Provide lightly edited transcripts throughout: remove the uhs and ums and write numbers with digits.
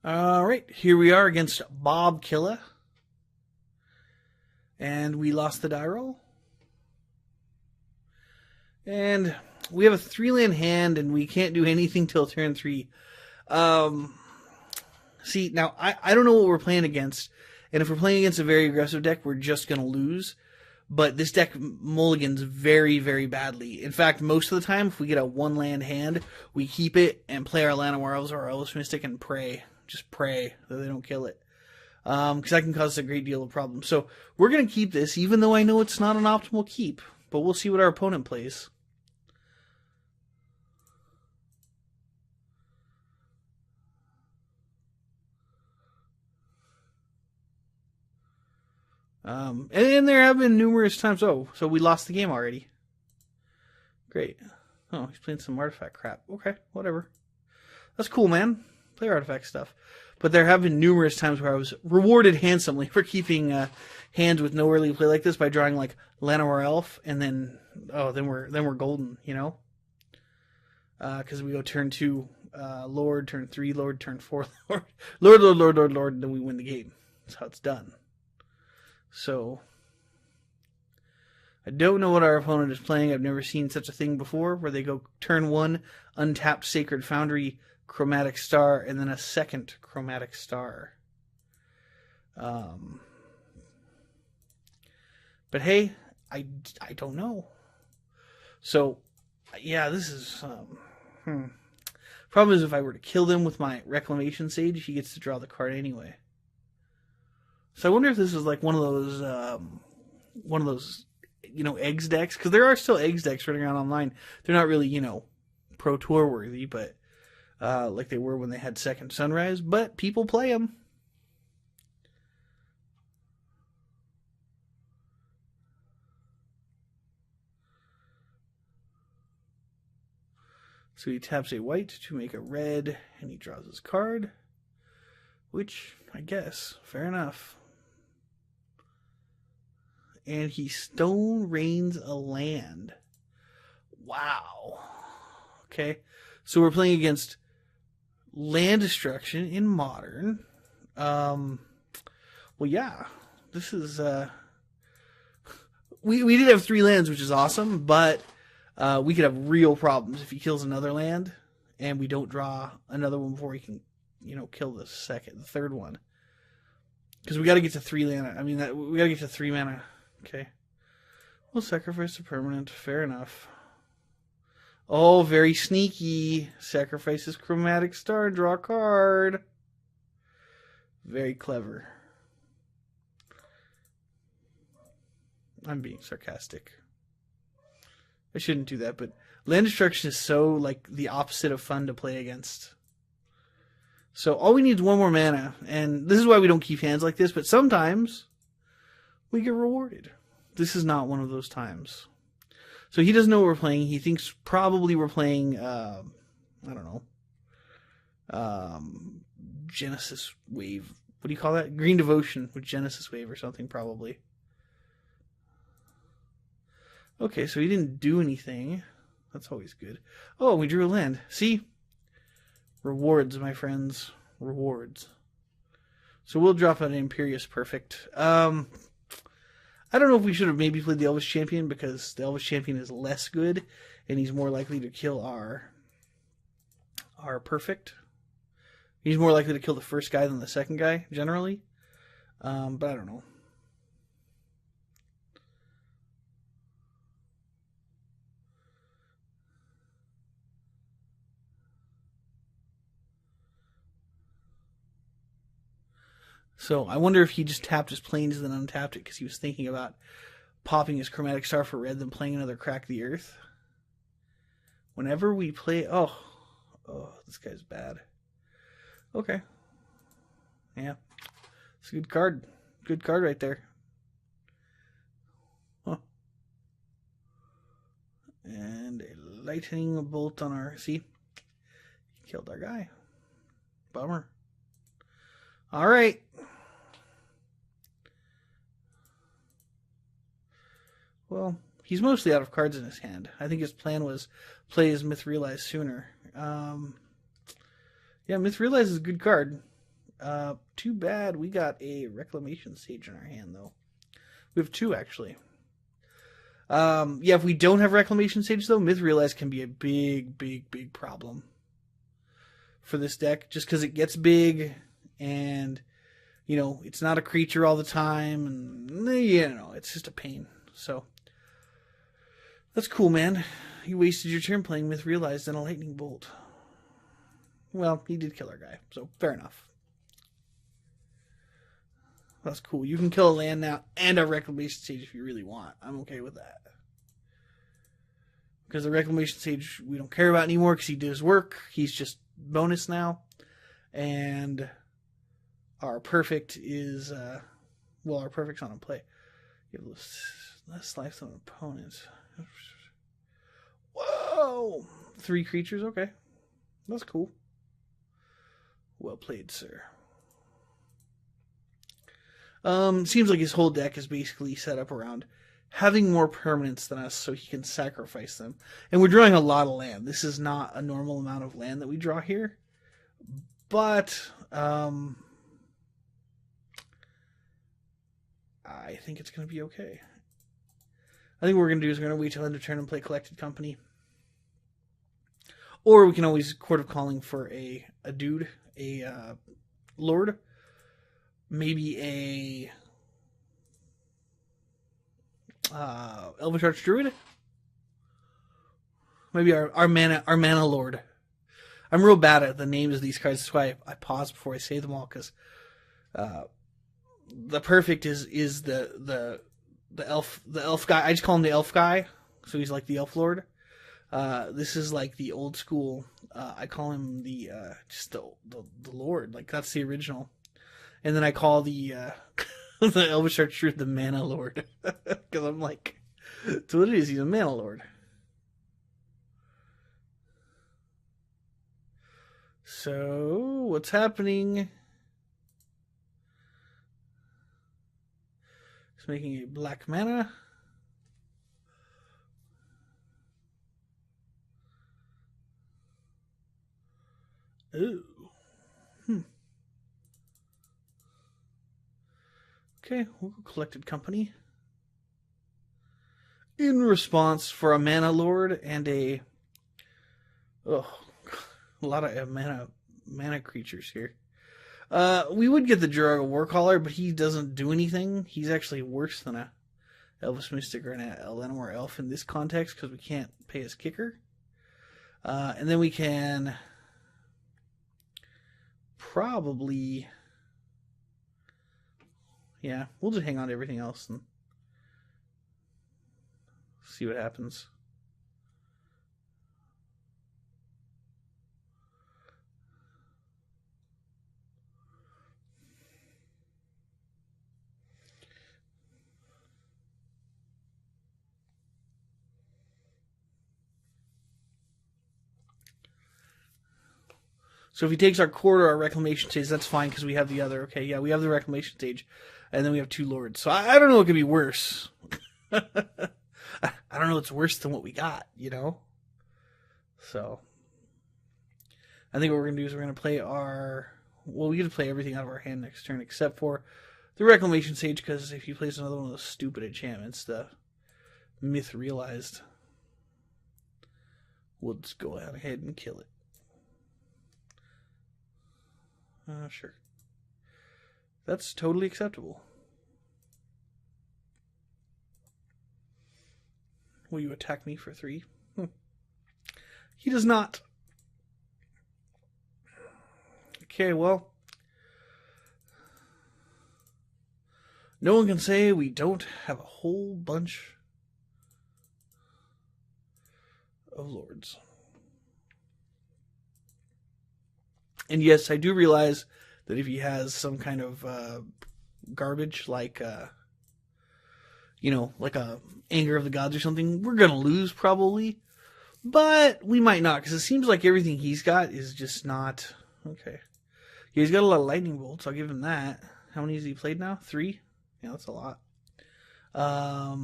All right, here we are against Bob Killa. And we lost the die roll. And we have a 3-land hand, and we can't do anything till turn 3. See, now, I don't know what we're playing against. And if we're playing against a very aggressive deck, we're just going to lose. But this deck mulligans very, very badly. In fact, most of the time, if we get a 1-land hand, we keep it and play our Llanowar Elves or our Elves Mystic and pray. Just pray that they don't kill it. Because that can cause us a great deal of problems. So we're going to keep this, even though I know it's not an optimal keep. But we'll see what our opponent plays. And there have been numerous times. Oh, so we lost the game already. Great. Oh, he's playing some artifact crap. Okay, whatever. That's cool, man. Play artifact stuff. But there have been numerous times where I was rewarded handsomely for keeping hands with no early play like this by drawing like Llanowar Elf, and then we're golden, you know. Because we go turn 2, Lord, turn 3, Lord, turn 4, Lord, and then we win the game. That's how it's done. So, I don't know what our opponent is playing. I've never seen such a thing before, where they go turn 1, untapped Sacred Foundry, Chromatic Star, and then a second Chromatic Star. But hey, I don't know. So, yeah, this is... Problem is, if I were to kill them with my Reclamation Sage, he gets to draw the card anyway. So I wonder if this is like one of those, eggs decks, because there are still eggs decks running around online. They're not really, Pro Tour worthy, but like they were when they had Second Sunrise. But people play them. So he taps a white to make a red, and he draws his card, which I guess fair enough. And he stone rains a land. Wow. Okay. So we're playing against land destruction in Modern. Well, yeah. This is... We did have 3 lands, which is awesome, but we could have real problems if he kills another land, and we don't draw another one before he can, kill the third one. Because we got to get to 3 land. We got to get to 3 mana. Okay. We'll sacrifice a permanent. Fair enough. Oh, very sneaky. Sacrifice his Chromatic Star. Draw a card. Very clever. I'm being sarcastic. I shouldn't do that, but land destruction is so, like, the opposite of fun to play against. So all we need is 1 more mana, and this is why we don't keep hands like this, but sometimes we get rewarded. This is not one of those times. So he doesn't know what we're playing. He thinks probably we're playing, I don't know, Genesis Wave. What do you call that? Green Devotion with Genesis Wave or something, probably. Okay, so he didn't do anything. That's always good. Oh, we drew a land. See? Rewards, my friends. Rewards. So we'll drop an Imperious Perfect. I don't know if we should have maybe played the Elvis Champion, because the Elvis Champion is less good, and he's more likely to kill our Perfect. He's more likely to kill the first guy than the second guy, generally. But I don't know. So I wonder if he just tapped his planes and then untapped it because he was thinking about popping his Chromatic Star for red, then playing another Crack the Earth. Whenever we play... Oh, this guy's bad. Okay. Yeah. It's a good card. Good card right there. Huh. And a lightning bolt on our... See? He killed our guy. Bummer. All right. Well, he's mostly out of cards in his hand. I think his plan was play his Myth Realize sooner. Yeah, Myth Realize is a good card. Too bad we got a Reclamation Sage in our hand, though. We have 2, actually. Yeah, if we don't have Reclamation Sage, though, Myth Realize can be a big problem for this deck. Just because it gets big, and, you know, it's not a creature all the time, and, you know, it's just a pain. So, that's cool, man. You wasted your turn playing Myth Realized and a Lightning Bolt. Well, he did kill our guy, so fair enough. That's cool. You can kill a land now and a Reclamation Sage if you really want. I'm okay with that. Because the Reclamation Sage we don't care about anymore because he did his work. He's just bonus now. And our Perfect is, well, our Perfect's on a play. You have less life than opponents. Whoa! 3 creatures, okay. That's cool. Well played, sir. Seems like his whole deck is basically set up around having more permanents than us so he can sacrifice them. And we're drawing a lot of land. This is not a normal amount of land that we draw here. But, I think it's going to be okay. I think what we're going to do is we're going to wait till end of turn and play Collected Company. Or we can always Court of Calling for a dude, a lord. Maybe a Elvish Archdruid. Maybe our mana lord. I'm real bad at the names of these cards. That's why I pause before I say them all, because the Perfect is the elf guy. I just call him the elf guy, so he's like the elf lord. This is like the old school. I call him the lord. Like that's the original. And then I call the the Elvish Archdruid the Mana Lord. Because I'm like, that's what it is. He's a Mana Lord. So, what's happening? He's making a black mana. Ooh. Okay, we'll go Collected Company. In response for a Mana Lord and a lot of mana creatures here. We would get the Jiraga Warcaller, but he doesn't do anything. He's actually worse than a Elvis Mystic or an Eleanor Elf in this context because we can't pay his kicker. And then we can probably... Yeah, we'll just hang on to everything else and see what happens. So if he takes our Court or our Reclamation Stage, that's fine because we have the other. Okay, yeah, we have the Reclamation Stage, and then we have 2 Lords. So I don't know what could be worse. I don't know what's worse than what we got, you know? So I think what we're going to do is we're going to play our... Well, we get to play everything out of our hand next turn except for the Reclamation Sage, because if he plays another one of those stupid enchantments, the Myth Realized, we'll just go ahead and kill it. Sure. That's totally acceptable. Will you attack me for 3? He does not. Okay, well. No one can say we don't have a whole bunch of lords. And yes, I do realize that if he has some kind of garbage, like, like a Anger of the Gods or something, we're going to lose probably. But we might not, because it seems like everything he's got is just not... Okay. Yeah, he's got a lot of lightning bolts, I'll give him that. How many has he played now? 3? Yeah, that's a lot. Wow,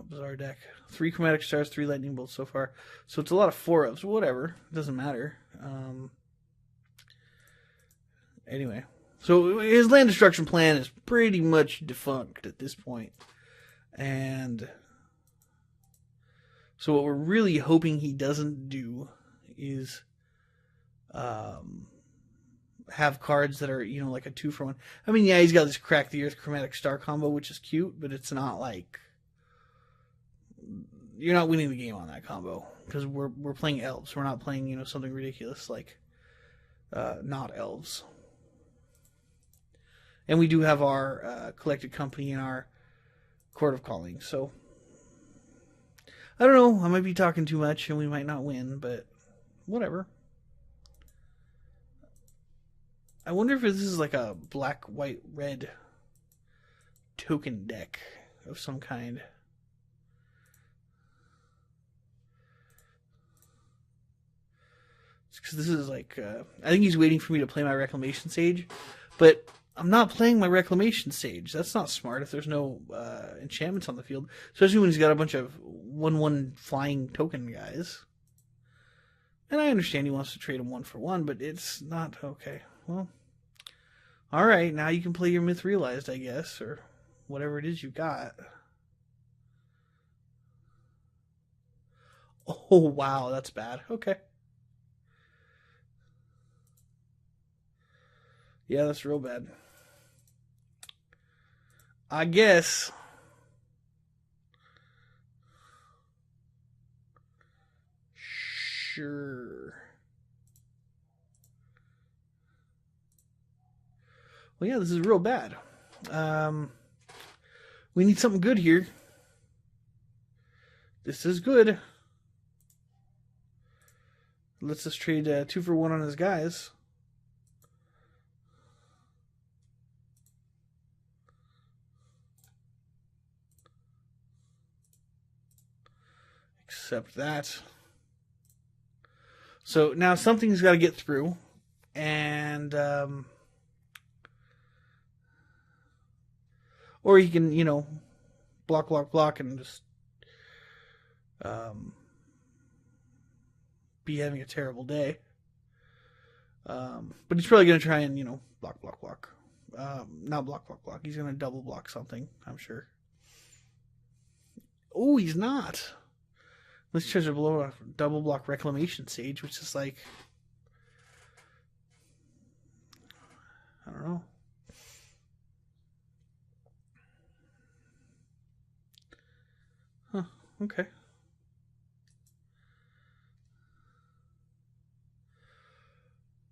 bizarre deck. 3 Chromatic Stars, 3 Lightning Bolts so far. So it's a lot of 4-ofs. Whatever. It doesn't matter. Anyway, so his land destruction plan is pretty much defunct at this point. And so what we're really hoping he doesn't do is have cards that are, like a 2-for-1. I mean, yeah, he's got this Crack the Earth Chromatic Star combo, which is cute, but it's not like... You're not winning the game on that combo, because we're playing Elves. We're not playing, something ridiculous like not Elves. And we do have our Collected Company and our Court of Calling, so... I don't know, I might be talking too much and we might not win, but whatever. I wonder if this is like a black, white, red token deck of some kind. Because this is like, I think he's waiting for me to play my Reclamation Sage, but I'm not playing my Reclamation Sage. That's not smart if there's no enchantments on the field, especially when he's got a bunch of 1/1 flying token guys. And I understand he wants to trade them 1-for-1, but it's not okay. Well, alright, now you can play your Myth Realized, I guess, or whatever it is you got. Oh, wow, that's bad. Okay. Yeah, that's real bad. I guess. Sure. Well, yeah, this is real bad. We need something good here. This is good. Let's just trade 2-for-1 on his guys. Accept that. So now something's got to get through, and or he can, block, and just be having a terrible day. But he's probably going to try and, block. Not block. He's going to double block something, I'm sure. Oh, he's not. Let's try to blow a double block Reclamation Sage, which is like... I don't know. Huh, okay.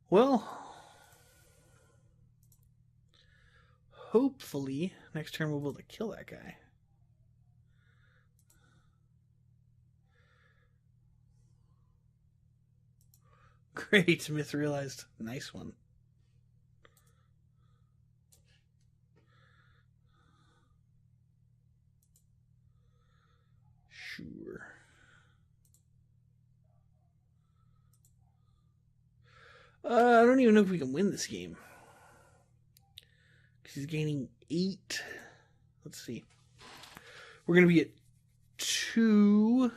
Well, hopefully next turn we'll be able to kill that guy. Great, Myth Realized. Nice one. Sure. I don't even know if we can win this game. Because he's gaining 8. Let's see. We're going to be at 2.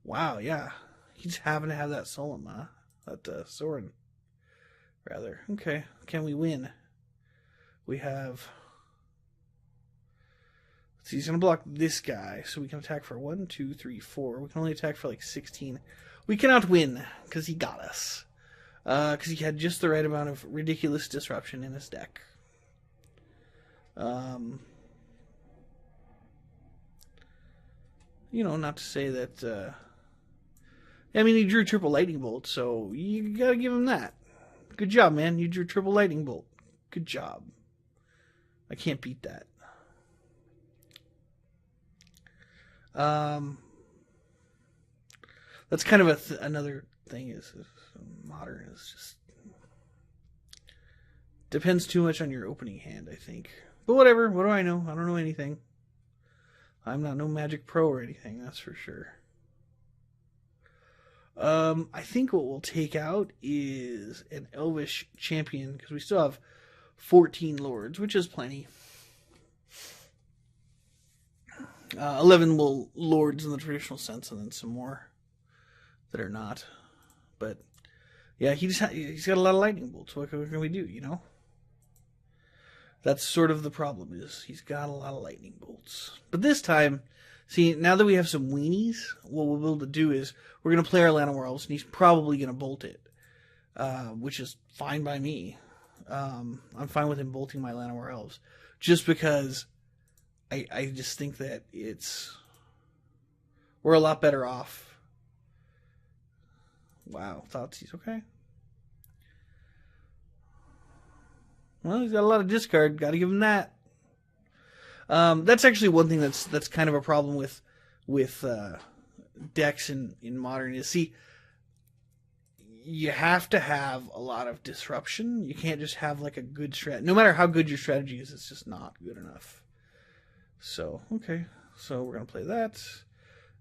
Wow, yeah. He's having to have that Solom, that Sorin, rather. Okay, can we win? We have... Let's see, he's going to block this guy, so we can attack for 1, 2, 3, 4. We can only attack for like 16. We cannot win, because he got us. Because he had just the right amount of ridiculous disruption in his deck. Not to say that... I mean, he drew triple lightning bolt, so you gotta give him that. Good job, man. You drew triple lightning bolt. Good job. I can't beat that. That's kind of another thing is Modern is just depends too much on your opening hand, I think. But whatever. What do I know? I don't know anything. I'm not no Magic Pro or anything. That's for sure. I think what we'll take out is an Elvish champion, because we still have 14 lords, which is plenty. 11 lords in the traditional sense, and then some more that are not. But yeah, he's got a lot of lightning bolts. What can we do, you know? That's sort of the problem, is he's got a lot of lightning bolts. But this time, see, now that we have some weenies, what we'll be able to do is we're going to play our Llanowar Elves, and he's probably going to bolt it, which is fine by me. I'm fine with him bolting my Llanowar Elves, just because I just think that we're a lot better off. Wow, Thoughtseize, okay. Well, he's got a lot of discard. Got to give him that. That's actually one thing that's kind of a problem with decks in Modern is, see, you have to have a lot of disruption. You can't just have like a good strat. No matter how good your strategy is, it's just not good enough. So, okay. So we're going to play that,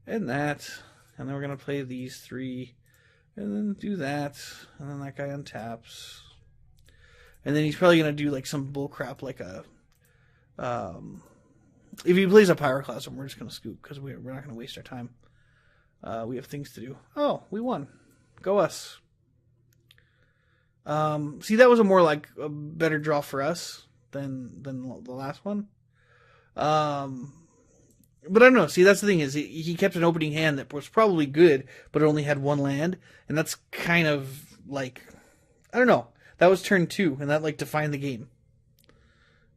and then we're going to play these three, and then do that, and then that guy untaps. And then he's probably going to do like some bullcrap like a... if he plays a Pyroclasm, we're just going to scoop, because we're not going to waste our time. We have things to do. Oh, we won. Go us. See, that was a better draw for us than the last one. But I don't know. See, that's the thing, is he kept an opening hand that was probably good, but it only had one land. And that's kind of like... I don't know. That was turn 2, and that like defined the game.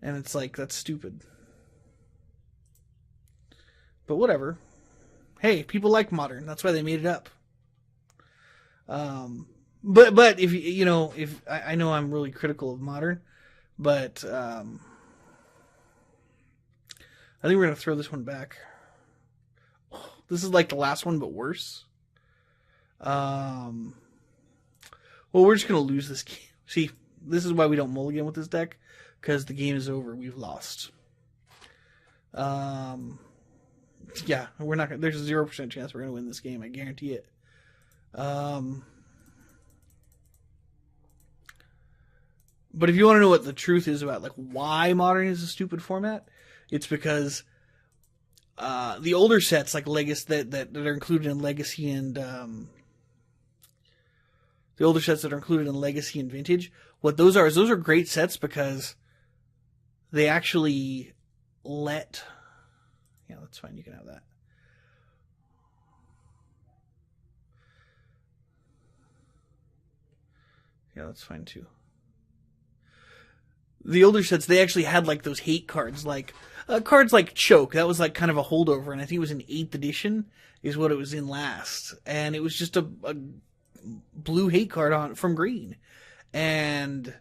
And it's like, that's stupid. But whatever. Hey, people like Modern. That's why they made it up. But if if I know I'm really critical of Modern, but I think we're gonna throw this one back. Oh, this is like the last one, but worse. Well, we're just gonna lose this game. See, this is why we don't mulligan with this deck, because the game is over. We've lost. Yeah, we're not gonna, there's a 0% chance we're gonna win this game. I guarantee it. But if you want to know what the truth is about like why Modern is a stupid format, it's because the older sets like Legacy that are included in Legacy and the older sets that are included in Legacy and Vintage, what those are is those are great sets because they actually let... Yeah, that's fine. You can have that. Yeah, that's fine too. The older sets, they actually had like those hate cards, like cards like Choke. That was like kind of a holdover, and I think it was in 8th edition is what it was in last. And it was just a blue hate card from green. And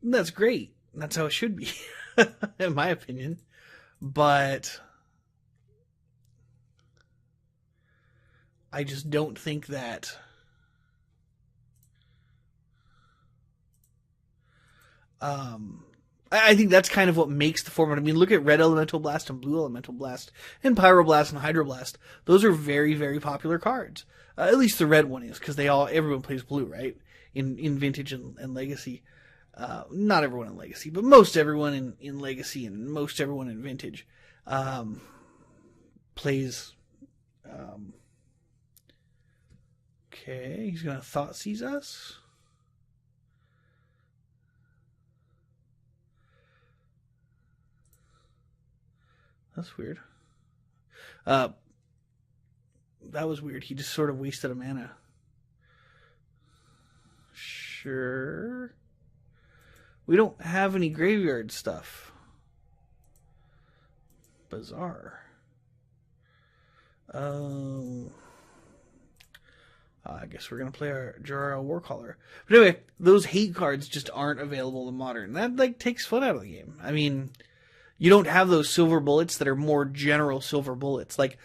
that's great. That's how it should be, in my opinion. But I just don't think that I think that's kind of what makes the format. I mean, look at Red Elemental Blast and Blue Elemental Blast and Pyroblast and Hydroblast. Those are very, very popular cards. At least the red one is, because everyone plays blue, right? In Vintage and Legacy. Not everyone in Legacy, but most everyone in Legacy and most everyone in Vintage plays. Okay, he's going to Thoughtseize us. That's weird. That was weird. He just sort of wasted a mana. Sure. We don't have any graveyard stuff. Bizarre. I guess we're going to play our Jor-El Warcaller. But anyway, those hate cards just aren't available in Modern. That like takes fun out of the game. I mean, you don't have those silver bullets that are more general silver bullets, like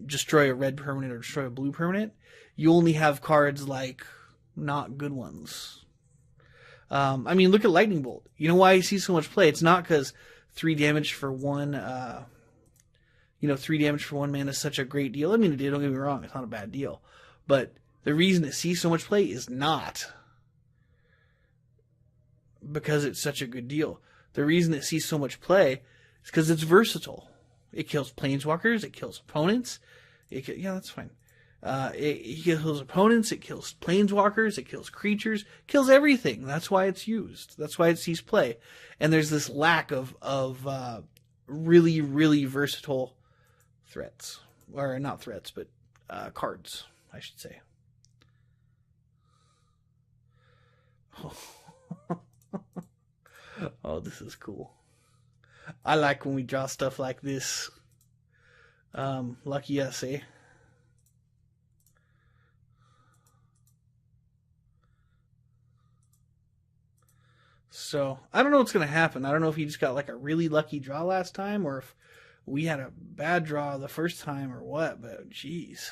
destroy a red permanent or destroy a blue permanent. You only have cards like not good ones. I mean, look at Lightning Bolt. You know why I see so much play? It's not because 3 damage for one, 3 damage for 1 mana is such a great deal. I mean, don't get me wrong, it's not a bad deal. But the reason it sees so much play is not because it's such a good deal. The reason it sees so much play is because it's versatile. It kills planeswalkers. It kills opponents. Yeah, that's fine. It kills opponents, it kills planeswalkers, it kills creatures, kills everything. That's why it's used. That's why it sees play. And there's this lack of really, really versatile threats. Or not threats, but cards, I should say. Oh, this is cool. I like when we draw stuff like this. Lucky us, eh? So, I don't know what's going to happen. I don't know if he just got like a really lucky draw last time, or if we had a bad draw the first time, or what, but jeez.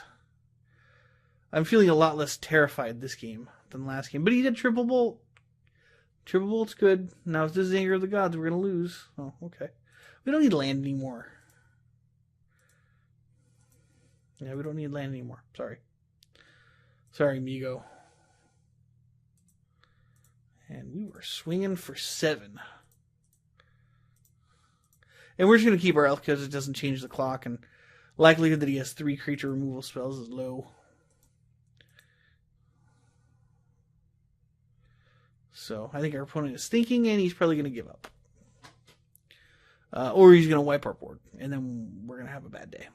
I'm feeling a lot less terrified this game than last game. But he did triple bolt. Triple bolt's good. Now if this is Anger of the Gods, we're going to lose. Oh, okay. We don't need land anymore. Yeah, we don't need land anymore. Sorry. Sorry, Migo. And we were swinging for 7. And we're just going to keep our elf because it doesn't change the clock. And likelihood that he has 3 creature removal spells is low. So I think our opponent is thinking, and he's probably going to give up. Or he's going to wipe our board. And then we're going to have a bad day.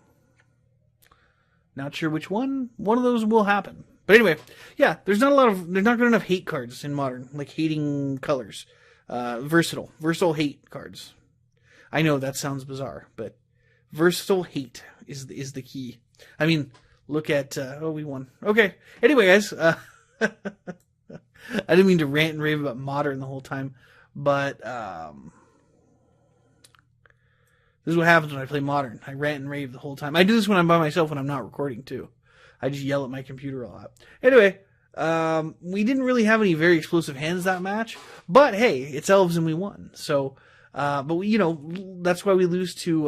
Not sure which one. One of those will happen. But anyway, yeah, there's not good enough hate cards in Modern, like hating colors. Versatile hate cards. I know that sounds bizarre, but versatile hate is the key. I mean, look at, we won. Okay. Anyway, guys, I didn't mean to rant and rave about Modern the whole time, but, this is what happens when I play Modern. I rant and rave the whole time. I do this when I'm by myself when I'm not recording, too. I just yell at my computer a lot. Anyway, we didn't really have any very explosive hands that match. But, hey, it's Elves and we won. So, but, we, that's why we lose to,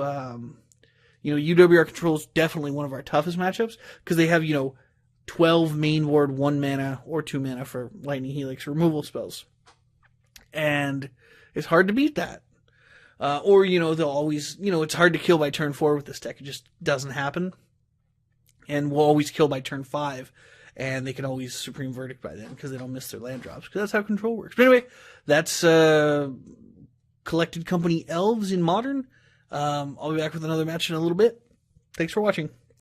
UWR Control is definitely one of our toughest matchups. Because they have, 12 main board, 1 mana, or 2 mana for Lightning Helix removal spells. And it's hard to beat that. Or, they'll always, it's hard to kill by turn 4 with this deck. It just doesn't happen. And we'll always kill by turn 5. And they can always Supreme Verdict by then because they don't miss their land drops. Because that's how Control works. But anyway, that's Collected Company Elves in Modern. I'll be back with another match in a little bit. Thanks for watching.